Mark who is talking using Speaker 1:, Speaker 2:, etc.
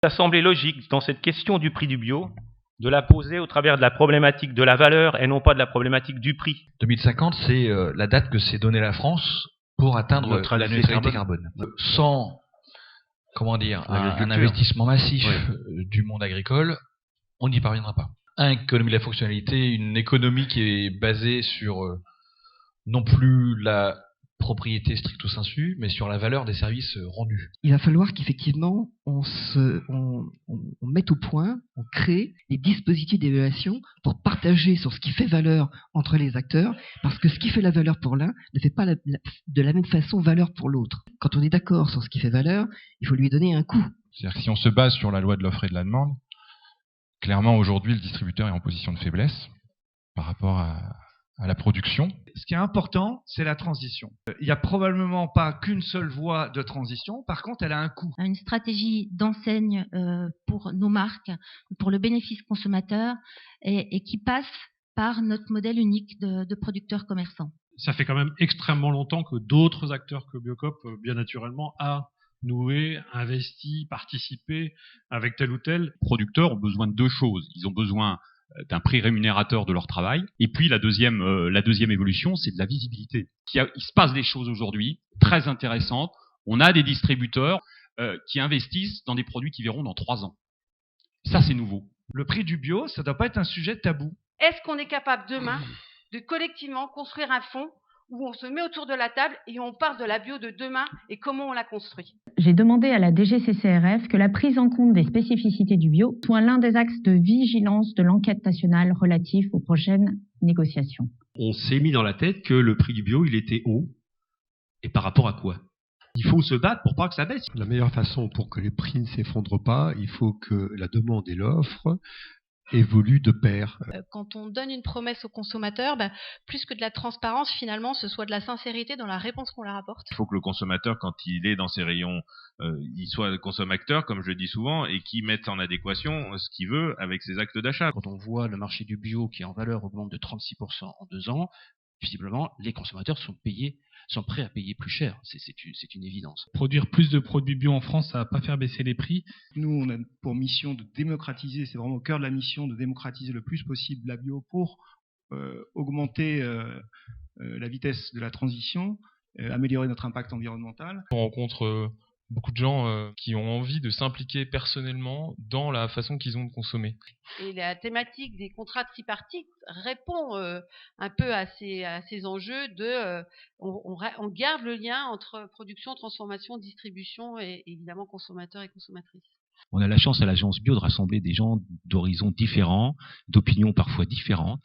Speaker 1: Ça semblait logique, dans cette question du prix du bio, de la poser au travers de la problématique de la valeur et non pas de la problématique du prix.
Speaker 2: 2050, c'est la date que s'est donnée la France pour atteindre la neutralité carbone. Sans, un investissement massif du monde agricole, on n'y parviendra pas. Économie de la fonctionnalité, une économie qui est basée sur non plus la propriété stricto sensu, mais sur la valeur des services rendus.
Speaker 3: Il va falloir qu'effectivement on mette au point, on crée des dispositifs d'évaluation pour partager sur ce qui fait valeur entre les acteurs, parce que ce qui fait la valeur pour l'un ne fait pas de la même façon valeur pour l'autre. Quand on est d'accord sur ce qui fait valeur, il faut lui donner un coût.
Speaker 4: C'est-à-dire que si on se base sur la loi de l'offre et de la demande, clairement aujourd'hui le distributeur est en position de faiblesse par rapport à la production.
Speaker 5: Ce qui est important, c'est la transition. Il n'y a probablement pas qu'une seule voie de transition, par contre, elle a un coût.
Speaker 6: Une stratégie d'enseigne pour nos marques, pour le bénéfice consommateur, et qui passe par notre modèle unique de producteurs commerçants.
Speaker 7: Ça fait quand même extrêmement longtemps que d'autres acteurs que Biocoop, bien naturellement, a noué, investi, participé avec tel ou tel.
Speaker 8: Les producteurs ont besoin de deux choses. Ils ont besoin d'un prix rémunérateur de leur travail. Et puis la deuxième évolution, c'est de la visibilité. Il se passe des choses aujourd'hui très intéressantes. On a des distributeurs qui investissent dans des produits qui verront dans 3 ans. Ça, c'est nouveau.
Speaker 5: Le prix du bio, ça ne doit pas être un sujet tabou.
Speaker 9: Est-ce qu'on est capable demain de collectivement construire un fonds où on se met autour de la table et on parle de la bio de demain et comment on la construit?
Speaker 10: J'ai demandé à la DGCCRF que la prise en compte des spécificités du bio soit l'un des axes de vigilance de l'enquête nationale relative aux prochaines négociations.
Speaker 11: On s'est mis dans la tête que le prix du bio, il était haut. Et par rapport à quoi? Il faut se battre pour pas que ça baisse.
Speaker 12: La meilleure façon pour que les prix ne s'effondrent pas, il faut que la demande et l'offre évolue de pair.
Speaker 13: Quand on donne une promesse au consommateur, plus que de la transparence, finalement, ce soit de la sincérité dans la réponse qu'on leur apporte.
Speaker 14: Il faut que le consommateur, quand il est dans ses rayons, il soit consommateur, comme je le dis souvent, et qu'il mette en adéquation ce qu'il veut avec ses actes d'achat.
Speaker 15: Quand on voit le marché du bio qui en valeur augmente de 36% en 2 ans, visiblement, les consommateurs sont prêts à payer plus cher. C'est une évidence.
Speaker 7: Produire plus de produits bio en France, ça va pas faire baisser les prix.
Speaker 5: Nous, on a pour mission de démocratiser, c'est vraiment au cœur de la mission de démocratiser le plus possible la bio pour augmenter la vitesse de la transition, améliorer notre impact environnemental.
Speaker 4: On rencontre beaucoup de gens qui ont envie de s'impliquer personnellement dans la façon qu'ils ont de consommer.
Speaker 9: Et la thématique des contrats tripartites répond un peu à ces enjeux de on garde le lien entre production, transformation, distribution et évidemment consommateurs et consommatrices.
Speaker 11: On a la chance à l'agence bio de rassembler des gens d'horizons différents, d'opinions parfois différentes,